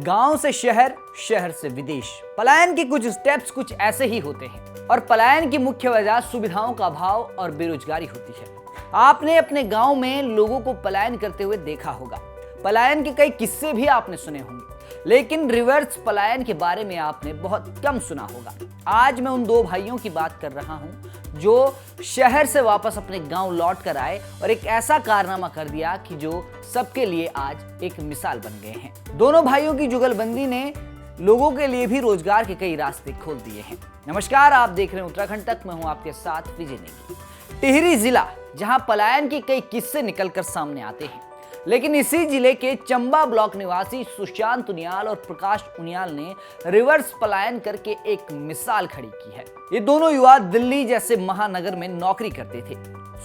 गांव से शहर, शहर से विदेश। पलायन के कुछ स्टेप्स कुछ ऐसे ही होते हैं और पलायन की मुख्य वजह सुविधाओं का अभाव और बेरोजगारी होती है। आपने अपने गांव में लोगों को पलायन करते हुए देखा होगा। पलायन के कई किस्से भी आपने सुने होंगे, लेकिन रिवर्स पलायन के बारे में आपने बहुत कम सुना होगा। आज मैं उन दो भाइयों की बात कर रहा हूं जो शहर से वापस अपने गांव लौट कर आए और एक ऐसा कारनामा कर दिया कि जो सबके लिए आज एक मिसाल बन गए हैं। दोनों भाइयों की जुगलबंदी ने लोगों के लिए भी रोजगार के कई रास्ते खोल दिए हैं। नमस्कार, आप देख रहे हैं उत्तराखंड तक। मैं हूं आपके साथ विजय नेगी। टिहरी जिला, जहां पलायन के कई किस्से निकलकर सामने आते हैं, लेकिन इसी जिले के चंबा ब्लॉक निवासी सुशांत उनियाल और प्रकाश उनियाल ने रिवर्स पलायन करके एक मिसाल खड़ी की है। ये दोनों युवा दिल्ली जैसे महानगर में नौकरी करते थे।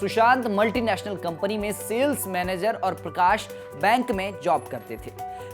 सुशांत मल्टीनेशनल कंपनी में सेल्स मैनेजर और प्रकाश बैंक में जॉब करते थे।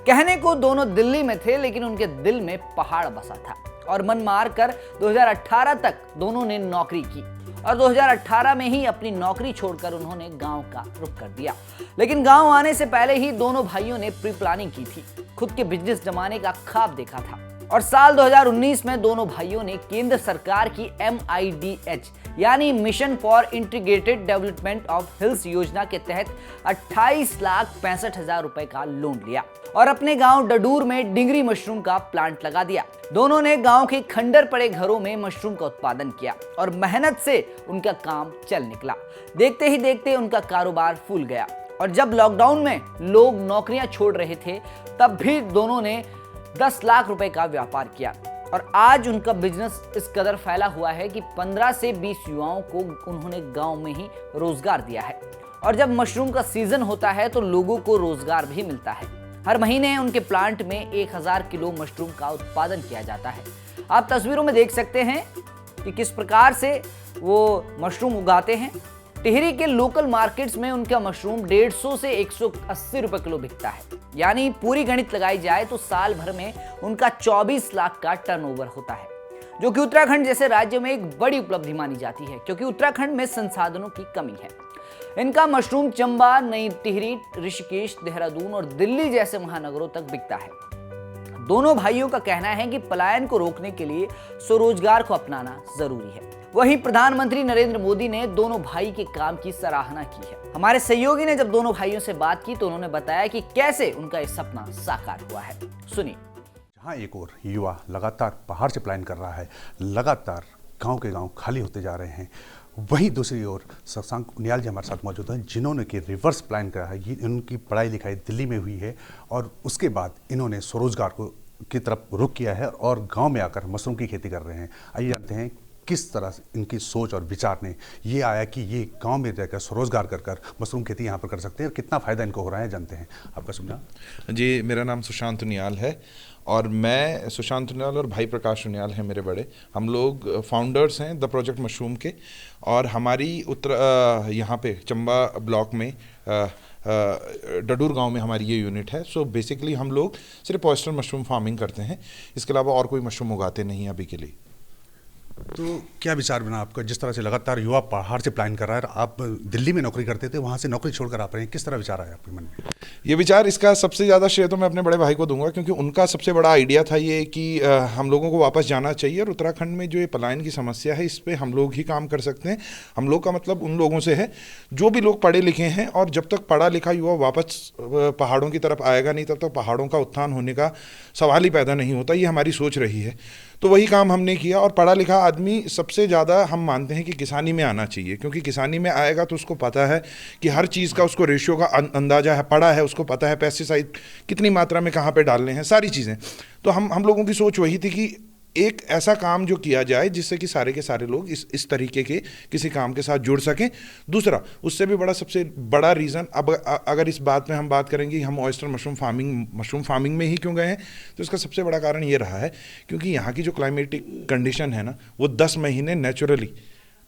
कहने को दोनों दिल्ली में थे, लेकिन उनके दिल में पहाड़ बसा था और मन मार कर 2018 तक दोनों ने नौकरी की और 2018 में ही अपनी नौकरी छोड़कर उन्होंने गांव का रुख कर दिया। लेकिन गांव आने से पहले ही दोनों भाइयों ने प्री प्लानिंग की थी, खुद के बिजनेस जमाने का ख्वाब देखा था और साल 2019 में दोनों भाइयों ने केंद्र सरकार की MIDH यानी mission for integrated development of hills योजना के तहत 28,65,000 रुपए का लोन लिया और अपने गांव डडूर में डिंगरी मशरूम का प्लांट लगा दिया। दोनों ने गांव के खंडर पड़े घरों में मशरूम का उत्पादन किया और मेहनत से उनका काम चल निकला। देखते ही देखते उनका कारोबार फूल गया और जब लॉकडाउन में लोग नौकरियां छोड़ रहे थे, तब भी दोनों ने 10 लाख रुपए का व्यापार किया और आज उनका बिजनेस इस कदर फैला हुआ है कि 15 से 20 युवाओं को उन्होंने गांव में ही रोजगार दिया है। और जब मशरूम का सीजन होता है तो लोगों को रोजगार भी मिलता है। हर महीने उनके प्लांट में 1000 किलो मशरूम का उत्पादन किया जाता है। आप तस्वीरों में देख सकते हैं कि किस प्रकार से वो मशरूम उगाते हैं। टिहरी के लोकल मार्केट्स में उनका मशरूम 150 से 180 रुपए किलो बिकता है। यानी पूरी गणित लगाई जाए तो साल भर में उनका 24 लाख का टर्नओवर होता है, जो कि उत्तराखंड जैसे राज्य में एक बड़ी उपलब्धि मानी जाती है, क्योंकि उत्तराखंड में संसाधनों की कमी है। इनका मशरूम चंबा, नई टिहरी, ऋषिकेश, देहरादून और दिल्ली जैसे महानगरों तक बिकता है। दोनों भाइयों का कहना है कि पलायन को रोकने के लिए स्वरोजगार को अपनाना जरूरी है। वहीं प्रधानमंत्री नरेंद्र मोदी ने दोनों भाई के काम की सराहना की है। हमारे सहयोगी ने जब दोनों भाइयों से बात की तो उन्होंने बताया कि कैसे उनका ये सपना साकार हुआ है। सुनिए। जहाँ एक और युवा लगातार पहाड़ से पलायन कर रहा है, लगातार गांव के गांव खाली होते जा रहे हैं, वहीं दूसरी ओर शशांक उनियाल जी हमारे साथ मौजूद हैं, जिन्होंने कि रिवर्स प्लान करा है। ये इनकी पढ़ाई लिखाई दिल्ली में हुई है और उसके बाद इन्होंने स्वरोजगार की तरफ रुख किया है और गांव में आकर मशरूम की खेती कर रहे हैं। आइए जानते हैं किस तरह से इनकी सोच और विचार ने ये आया कि ये गांव में रहकर स्वरोजगार कर मशरूम खेती यहाँ पर कर सकते हैं और कितना फ़ायदा इनको हो रहा है। जानते हैं। आपका सुना जी, मेरा नाम सुशांत उनियाल है और मैं सुशांत उनियाल और भाई प्रकाश उनियाल हैं मेरे बड़े। हम लोग फाउंडर्स हैं द प्रोजेक्ट मशरूम के और हमारी यहाँ पे चंबा ब्लॉक में डडूर गांव में हमारी ये यूनिट है। सो बेसिकली हम लोग सिर्फ ऑयस्टर मशरूम फार्मिंग करते हैं, इसके अलावा और कोई मशरूम उगाते नहीं अभी के लिए। तो क्या विचार बना आपका, जिस तरह से लगातार युवा पहाड़ से प्लान कर रहा है, आप दिल्ली में नौकरी करते थे, वहाँ से नौकरी छोड़कर आप रहे हैं, किस तरह विचार आया आपके मन में? ये विचार, इसका सबसे ज़्यादा श्रेय तो मैं अपने बड़े भाई को दूंगा, क्योंकि उनका सबसे बड़ा आइडिया था ये कि हम लोगों को वापस जाना चाहिए और उत्तराखंड में जो ये पलायन की समस्या है इस पर हम लोग ही काम कर सकते हैं। हम लोग का मतलब उन लोगों से है जो भी लोग पढ़े लिखे हैं, और जब तक पढ़ा लिखा युवा वापस पहाड़ों की तरफ आएगा नहीं, तब तक पहाड़ों का उत्थान होने का सवाल ही पैदा नहीं होता। ये हमारी सोच रही है, तो वही काम हमने किया। और पढ़ा लिखा आदमी सबसे ज़्यादा हम मानते हैं कि किसानी में आना चाहिए, क्योंकि किसानी में आएगा तो उसको पता है कि हर चीज़ का उसको रेशियो का अंदाज़ा है, पड़ा है, उसको पता है पेस्टिसाइड कितनी मात्रा में कहाँ पे डालने हैं, सारी चीज़ें। तो हम लोगों की सोच वही थी कि एक ऐसा काम जो किया जाए जिससे कि सारे के सारे लोग इस तरीके के किसी काम के साथ जुड़ सकें। दूसरा, उससे भी बड़ा, सबसे बड़ा रीज़न, अब अगर इस बात में हम बात करेंगे हम ऑयस्टर मशरूम फार्मिंग में ही क्यों गए हैं, तो इसका सबसे बड़ा कारण ये रहा है क्योंकि यहाँ की जो क्लाइमेटिक कंडीशन है ना, वो 10 महीने नेचुरली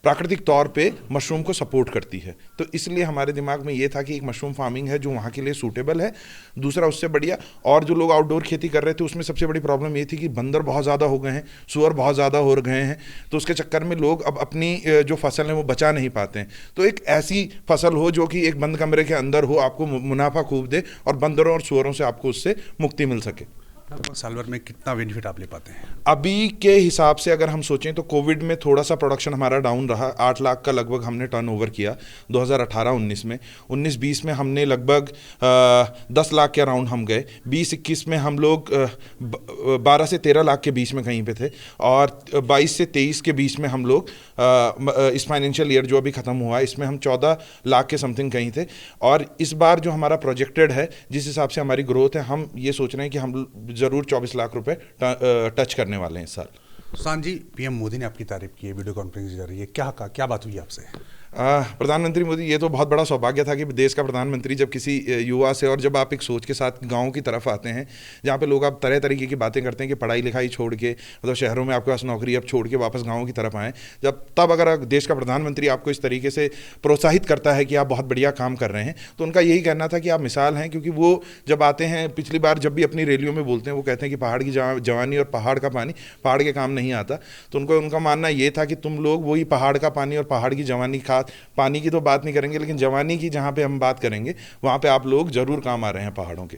प्राकृतिक तौर पे मशरूम को सपोर्ट करती है। तो इसलिए हमारे दिमाग में ये था कि एक मशरूम फार्मिंग है जो वहाँ के लिए सूटेबल है। दूसरा, उससे बढ़िया और जो लोग आउटडोर खेती कर रहे थे उसमें सबसे बड़ी प्रॉब्लम ये थी कि बंदर बहुत ज़्यादा हो गए हैं, सुअर बहुत ज़्यादा हो गए हैं, तो उसके चक्कर में लोग अब अपनी जो फसल है वो बचा नहीं पाते हैं। तो एक ऐसी फसल हो जो कि एक बंद कमरे के अंदर हो, आपको मुनाफा खूब दे और बंदरों और सुअरों से आपको उससे मुक्ति मिल सके। लगभग साल भर में कितना बेनिफिट आप ले पाते हैं? अभी के हिसाब से अगर हम सोचें तो कोविड में थोड़ा सा प्रोडक्शन हमारा डाउन रहा, 8 लाख का लगभग हमने टर्नओवर किया 2018-19 में। 19-20 में हमने लगभग 10 लाख के अराउंड हम गए। 20-21 में हम लोग 12 से 13 लाख के बीच में कहीं पे थे, और 22 से 23 के बीच में हम लोग इस फाइनेंशियल ईयर जो अभी ख़त्म हुआ है इसमें हम 14 लाख के समथिंग कहीं थे। और इस बार जो हमारा प्रोजेक्टेड है, जिस हिसाब से हमारी ग्रोथ है, हम ये सोच रहे हैं कि हम ज़रूर 24 लाख रुपए टच करने वाले हैं इस साल। सुशांत जी, पीएम मोदी ने आपकी तारीफ की है वीडियो कॉन्फ्रेंस के जरिए, क्या कहा, क्या बात हुई आपसे? प्रधानमंत्री मोदी, ये तो बहुत बड़ा सौभाग्य था कि देश का प्रधानमंत्री जब किसी युवा से, और जब आप एक सोच के साथ गांव की तरफ आते हैं जहां पे लोग आप तरह तरीके की बातें करते हैं कि पढ़ाई लिखाई छोड़ के, मतलब शहरों में आपके पास नौकरी अब छोड़ के वापस गाँव की तरफ आएँ, तब अगर देश का प्रधानमंत्री आपको इस तरीके से प्रोत्साहित करता है कि आप बहुत बढ़िया काम कर रहे हैं, तो उनका यही कहना था कि आप मिसाल हैं। क्योंकि वो जब आते हैं, पिछली बार जब भी अपनी रैलियों में बोलते हैं, वो कहते हैं कि पहाड़ की जवानी और पहाड़ का पानी पहाड़ के काम नहीं आता। तो उनका मानना ये था कि तुम लोग वही पहाड़ का पानी और पहाड़ की जवानी, खास पानी की तो बात नहीं करेंगे, लेकिन जवानी की जहाँ पे हम बात करेंगे वहाँ पे आप लोग जरूर काम आ रहे हैं पहाड़ों के।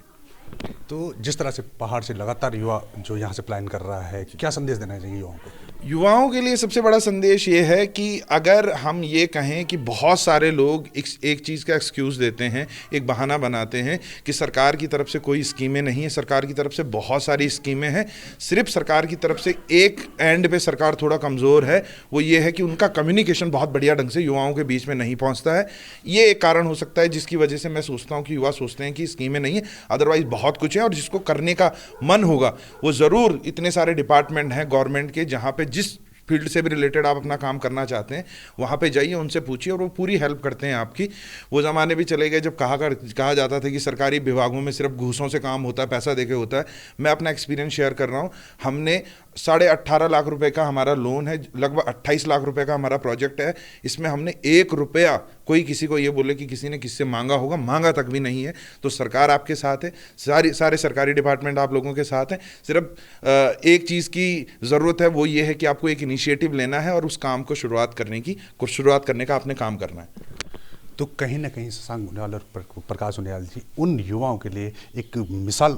तो जिस तरह से पहाड़ से लगातार युवा जो यहाँ से प्लान कर रहा है, क्या संदेश देना चाहिए युवाओं को? युवाओं के लिए सबसे बड़ा संदेश ये है कि अगर हम ये कहें कि बहुत सारे लोग एक चीज़ का एक्सक्यूज़ देते हैं, एक बहाना बनाते हैं कि सरकार की तरफ से कोई स्कीमें नहीं है। सरकार की तरफ से बहुत सारी स्कीमें हैं, सिर्फ सरकार की तरफ से एक एंड पे सरकार थोड़ा कमज़ोर है, वो ये है कि उनका कम्युनिकेशन बहुत बढ़िया ढंग से युवाओं के बीच में नहीं पहुँचता है। ये एक कारण हो सकता है जिसकी वजह से मैं सोचता हूँ कि युवा सोचते हैं कि स्कीमें नहीं है, अदरवाइज़ बहुत कुछ है। और जिसको करने का मन होगा वो ज़रूर, इतने सारे डिपार्टमेंट हैं गवर्नमेंट के, जहाँ पे जिस फील्ड से भी रिलेटेड आप अपना काम करना चाहते हैं वहाँ पे जाइए, उनसे पूछिए और वो पूरी हेल्प करते हैं आपकी। वो ज़माने भी चले गए जब कहा जाता था कि सरकारी विभागों में सिर्फ घूसों से काम होता है, पैसा देके होता है। मैं अपना एक्सपीरियंस शेयर कर रहा हूँ। हमने 18.5 लाख रुपए का हमारा लोन है, लगभग 28 लाख रुपए का हमारा प्रोजेक्ट है। इसमें हमने 1 रुपया, कोई किसी को ये बोले कि किसी ने किससे मांगा होगा, मांगा तक भी नहीं है। तो सरकार आपके साथ है, सारे सरकारी डिपार्टमेंट आप लोगों के साथ हैं। सिर्फ एक चीज़ की ज़रूरत है, वो ये है कि आपको एक इनिशिएटिव लेना है और उस काम को शुरुआत करने का आपने काम करना है। तो कहीं ना कहीं शशांक उनियाल और प्रकाश उनियाल जी उन युवाओं के लिए एक मिसाल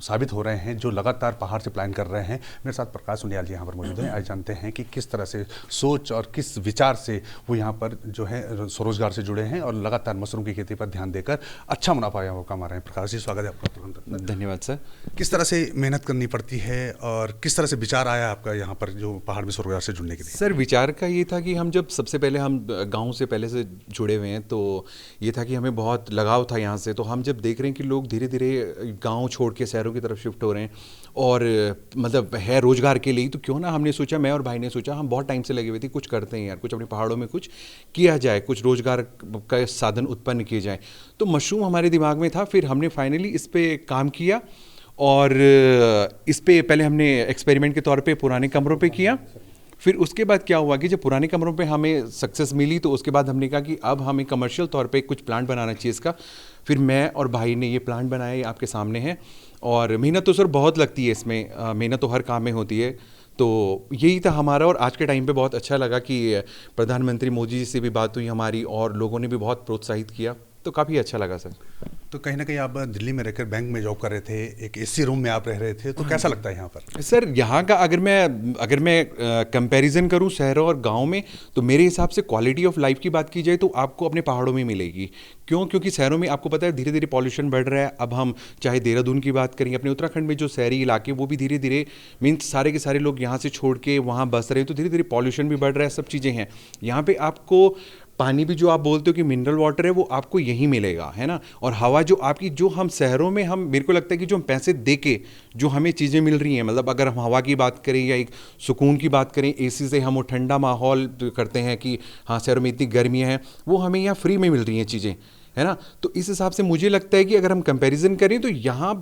साबित हो रहे हैं जो लगातार पहाड़ से प्लान कर रहे हैं। मेरे साथ प्रकाश उनियाल जी यहाँ पर मौजूद हैं। आज जानते हैं कि किस तरह से सोच और किस विचार से वो यहाँ पर जो है स्वरोजगार से जुड़े हैं और लगातार मशरूम की खेती पर ध्यान देकर अच्छा मुनाफा यहाँ कमा रहे हैं। प्रकाश जी, स्वागत है आपका। धन्यवाद सर। किस तरह से मेहनत करनी पड़ती है और किस तरह से विचार आया आपका यहाँ पर जो पहाड़ में स्वरोजगार से जुड़ने के लिए? सर, विचार का ये था कि हम जब सबसे पहले हम गाँव से पहले से जुड़े हुए हैं, तो ये था कि हमें बहुत लगाव था यहाँ से। तो हम जब देख रहे हैं कि लोग धीरे धीरे गांव छोड़ के शहरों की तरफ शिफ्ट हो रहे हैं और मतलब है रोजगार के लिए, तो क्यों ना, हमने सोचा, मैं और भाई ने सोचा, हम बहुत टाइम से लगे हुए थे, कुछ करते हैं यार, कुछ अपने पहाड़ों में कुछ किया जाए, कुछ रोजगार का साधन उत्पन्न किए जाए। तो मशरूम हमारे दिमाग में था। फिर हमने फाइनली इस पर काम किया और इस पर पहले हमने एक्सपेरिमेंट के तौर पर पुराने कमरों पर किया। फिर उसके बाद क्या हुआ कि जब पुराने कमरों पे हमें सक्सेस मिली, तो उसके बाद हमने कहा कि अब हमें कमर्शियल तौर पे कुछ प्लांट बनाना चाहिए इसका। फिर मैं और भाई ने ये प्लांट बनाया, ये आपके सामने है। और मेहनत तो सर बहुत लगती है इसमें, मेहनत तो हर काम में होती है। तो यही था हमारा। और आज के टाइम पे बहुत अच्छा लगा कि प्रधानमंत्री मोदी जी से भी बात हुई हमारी और लोगों ने भी बहुत प्रोत्साहित किया, तो काफ़ी अच्छा लगा सर। तो कहीं ना कहीं आप दिल्ली में रहकर बैंक में जॉब कर रहे थे, एक एसी रूम में आप रह रहे थे, तो कैसा लगता है यहाँ पर? सर, यहाँ का अगर मैं कंपैरिजन करूँ शहरों और गांव में, तो मेरे हिसाब से क्वालिटी ऑफ लाइफ की बात की जाए तो आपको अपने पहाड़ों में मिलेगी। क्योंकि शहरों में आपको पता है धीरे धीरे पॉल्यूशन बढ़ रहा है। अब हम चाहे देहरादून की बात करें, अपने उत्तराखंड में जो शहरी इलाके वो भी धीरे धीरे मीन्स सारे के सारे लोग यहाँ से छोड़ के वहाँ बस रहे हैं, तो धीरे धीरे पॉल्यूशन भी बढ़ रहा है, सब चीज़ें हैं। यहाँ पे आपको पानी भी जो आप बोलते हो कि मिनरल वाटर है, वो आपको यहीं मिलेगा, है ना। और हवा जो आपकी, जो हम शहरों में हम, मेरे को लगता है कि जो हम पैसे दे के जो हमें चीज़ें मिल रही हैं, मतलब अगर हम हवा की बात करें या एक सुकून की बात करें, एसी से हम वो ठंडा माहौल करते हैं कि हाँ शहरों में इतनी गर्मियाँ हैं, वो हमें यहाँ फ्री में मिल रही हैं चीज़ें, है ना। तो इस हिसाब से मुझे लगता है कि अगर हम कंपैरिजन करें तो यहाँ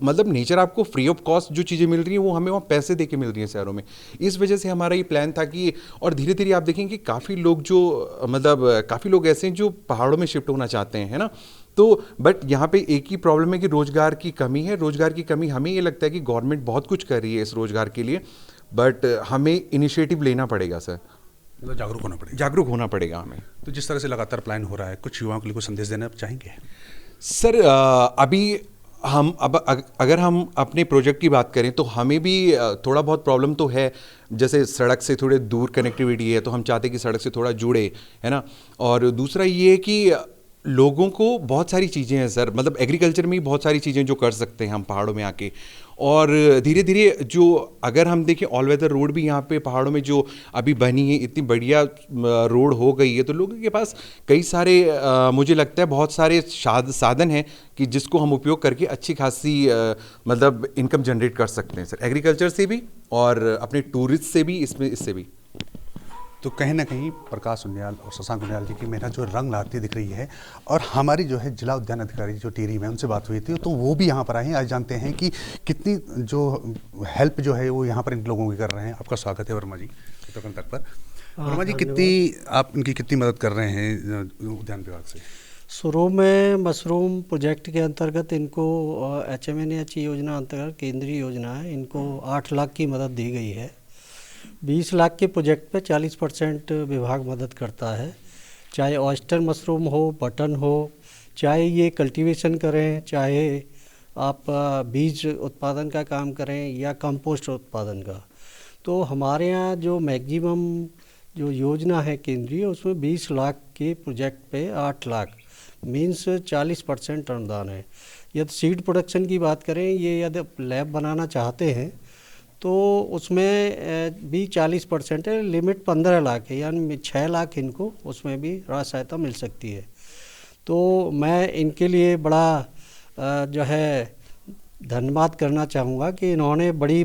मतलब नेचर आपको फ्री ऑफ कॉस्ट जो चीज़ें मिल रही हैं वो हमें वहाँ पैसे दे के मिल रही हैं शहरों में। इस वजह से हमारा ये प्लान था कि, और धीरे धीरे आप देखेंगे कि काफ़ी लोग जो मतलब काफ़ी लोग ऐसे हैं जो पहाड़ों में शिफ्ट होना चाहते हैं, है ना। तो बट यहाँ पे एक ही प्रॉब्लम है कि रोज़गार की कमी है। रोज़गार की कमी, हमें ये लगता है कि गवर्नमेंट बहुत कुछ कर रही है इस रोज़गार के लिए, बट हमें इनिशिएटिव लेना पड़ेगा सर, मतलब जागरूक होना पड़ेगा हमें। तो जिस तरह से लगातार प्लान हो रहा है, कुछ युवाओं के लिए कुछ संदेश देना चाहेंगे? सर, अभी हम अब अगर हम अपने प्रोजेक्ट की बात करें तो हमें भी थोड़ा बहुत प्रॉब्लम तो है। जैसे सड़क से थोड़े दूर कनेक्टिविटी है, तो हम चाहते हैं कि सड़क से थोड़ा जुड़े, है ना। और दूसरा ये कि लोगों को बहुत सारी चीज़ें हैं सर, मतलब एग्रीकल्चर में ही बहुत सारी चीज़ें जो कर सकते हैं हम पहाड़ों में आके। और धीरे धीरे जो अगर हम देखें ऑल वेदर रोड भी यहाँ पे पहाड़ों में जो अभी बनी है, इतनी बढ़िया रोड हो गई है, तो लोगों के पास कई सारे मुझे लगता है बहुत सारे साधन हैं कि जिसको हम उपयोग करके अच्छी खासी मतलब इनकम जनरेट कर सकते हैं सर, एग्रीकल्चर से भी और अपने टूरिस्ट से भी, इससे भी। तो कहीं ना कहीं प्रकाश उनियाल और शशांक उनियाल जी की मेहनत जो रंग लाती दिख रही है। और हमारी जो है जिला उद्यान अधिकारी जो टिहरी में, उनसे बात हुई थी, तो वो भी यहाँ पर आए हैं। आज जानते हैं कि कितनी जो हेल्प जो है वो यहाँ पर इन लोगों की कर रहे हैं। आपका स्वागत है वर्मा जी चित्रकूट तक पर। वर्मा जी, कितनी आप इनकी कितनी मदद कर रहे हैं उद्यान विभाग से? शुरू में मशरूम प्रोजेक्ट के अंतर्गत इनको HMNH योजना अंतर्गत केंद्रीय योजना है, इनको 8 लाख की मदद दी गई है। 20 लाख के प्रोजेक्ट पे 40% विभाग मदद करता है। चाहे ऑयस्टर मशरूम हो, बटन हो, चाहे ये कल्टीवेशन करें, चाहे आप बीज उत्पादन का काम करें या कंपोस्ट उत्पादन का। तो हमारे यहाँ जो मैक्सिमम जो योजना है केंद्रीय, उसमें 20 लाख के प्रोजेक्ट पे 8 लाख मीन्स 40% अनुदान है। यदि सीड प्रोडक्शन की बात करें, ये यदि लैब बनाना चाहते हैं तो उसमें भी 40% है। लिमिट 15 लाख है, यानी 6 लाख इनको उसमें भी राशि सहायता मिल सकती है। तो मैं इनके लिए बड़ा जो है धन्यवाद करना चाहूँगा कि इन्होंने बड़ी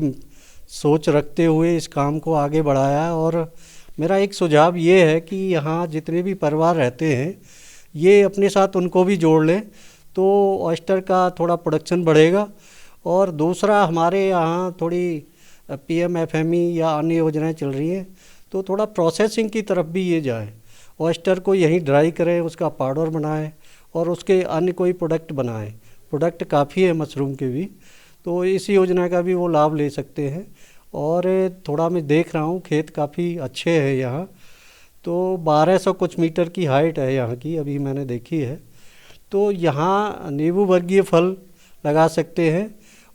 सोच रखते हुए इस काम को आगे बढ़ाया। और मेरा एक सुझाव ये है कि यहाँ जितने भी परिवार रहते हैं, ये अपने साथ उनको भी जोड़ लें, तो ऑयस्टर का थोड़ा प्रोडक्शन बढ़ेगा। और दूसरा, हमारे यहाँ थोड़ी PMFME या अन्य योजनाएं चल रही हैं, तो थोड़ा प्रोसेसिंग की तरफ भी ये जाए। ऑयस्टर को यहीं ड्राई करें, उसका पाउडर बनाएं और उसके अन्य कोई प्रोडक्ट बनाएं। प्रोडक्ट काफ़ी है मशरूम के भी, तो इस योजना का भी वो लाभ ले सकते हैं। और थोड़ा मैं देख रहा हूँ, खेत काफ़ी अच्छे हैं यहाँ, तो 1200 कुछ मीटर की हाइट है यहाँ की, अभी मैंने देखी है। तो यहाँ नींबू वर्गीय फल लगा सकते हैं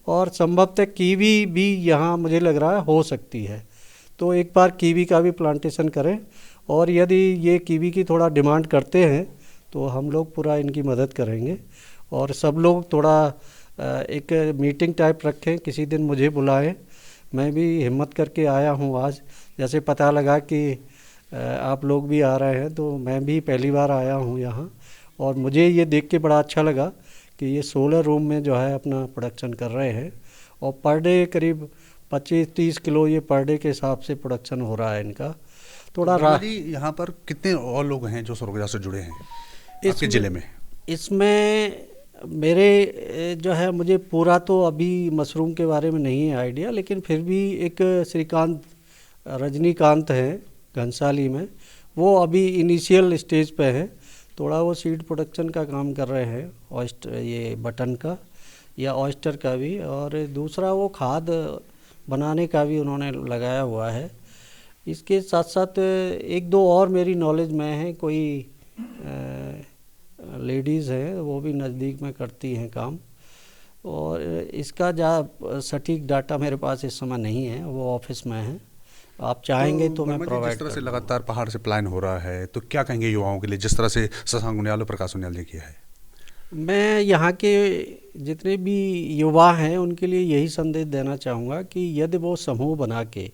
और संभवतः कीवी भी यहाँ मुझे लग रहा है हो सकती है। तो एक बार कीवी का भी प्लांटेशन करें, और यदि ये कीवी की थोड़ा डिमांड करते हैं तो हम लोग पूरा इनकी मदद करेंगे। और सब लोग थोड़ा एक मीटिंग टाइप रखें, किसी दिन मुझे बुलाएं। मैं भी हिम्मत करके आया हूँ आज, जैसे पता लगा कि आप लोग भी आ रहे हैं, तो मैं भी पहली बार आया हूँ यहाँ। और मुझे ये देख के बड़ा अच्छा लगा कि ये 16 रूम में जो है अपना प्रोडक्शन कर रहे हैं, और पर डे करीब 25-30 किलो ये पर डे के हिसाब से प्रोडक्शन हो रहा है इनका। थोड़ा जी, यहाँ पर कितने और लोग हैं जो स्वरोजगार से जुड़े हैं आपके ज़िले में? इसमें मेरे जो है, मुझे पूरा तो अभी मशरूम के बारे में नहीं है आइडिया, लेकिन फिर भी एक श्रीकांत रजनीकांत हैं घनसाली में, वो अभी इनिशियल स्टेज पे हैं। थोड़ा वो सीड प्रोडक्शन का काम कर रहे हैं, ऑयस्टर ये बटन का या ऑयस्टर का भी। और दूसरा वो खाद बनाने का भी उन्होंने लगाया हुआ है। इसके साथ साथ 1-2 और मेरी नॉलेज में है, कोई लेडीज़ हैं, वो भी नज़दीक में करती हैं काम। और इसका सटीक डाटा मेरे पास इस समय नहीं है, वो ऑफिस में है। आप चाहेंगे तो मैं प्रोवाइड। जिस तरह से लगातार पहाड़ से पलायन हो रहा है, तो क्या कहेंगे युवाओं के लिए, जिस तरह से शशांक उनियाल और प्रकाश उनियाल ने किया है? मैं यहाँ के जितने भी युवा हैं उनके लिए यही संदेश देना चाहूँगा कि यदि वो समूह बना के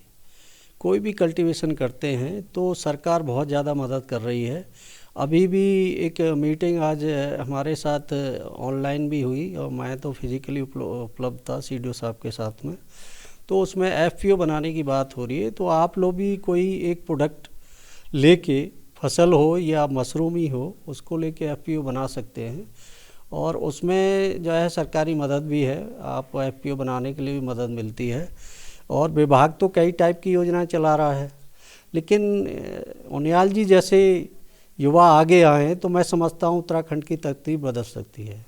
कोई भी कल्टीवेशन करते हैं, तो सरकार बहुत ज़्यादा मदद कर रही है। अभी भी एक मीटिंग आज हमारे साथ ऑनलाइन भी हुई, और मैं तो फिज़िकली उपलब्ध था CDO साहब के साथ में। तो उसमें FPO बनाने की बात हो रही है। तो आप लोग भी कोई एक प्रोडक्ट लेके, फसल हो या मशरूम ही हो, उसको लेके FPO बना सकते हैं। और उसमें जो है सरकारी मदद भी है, आप FPO बनाने के लिए भी मदद मिलती है। और विभाग तो कई टाइप की योजनाएं चला रहा है, लेकिन उनियाल जी जैसे युवा आगे आए तो मैं समझता हूँ उत्तराखंड की तरतीब बदल सकती है।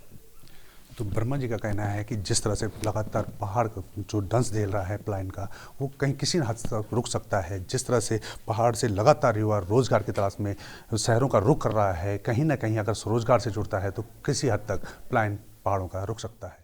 तो वर्मा जी का कहना है कि जिस तरह से लगातार पहाड़ जो डंस झेल रहा है पलायन का, वो कहीं किसी हद तक रुक सकता है। जिस तरह से पहाड़ से लगातार युवा रोजगार की तलाश में शहरों का रुख कर रहा है, कहीं ना कहीं अगर स्वरोजगार से जुड़ता है तो किसी हद तक पलायन पहाड़ों का रुक सकता है।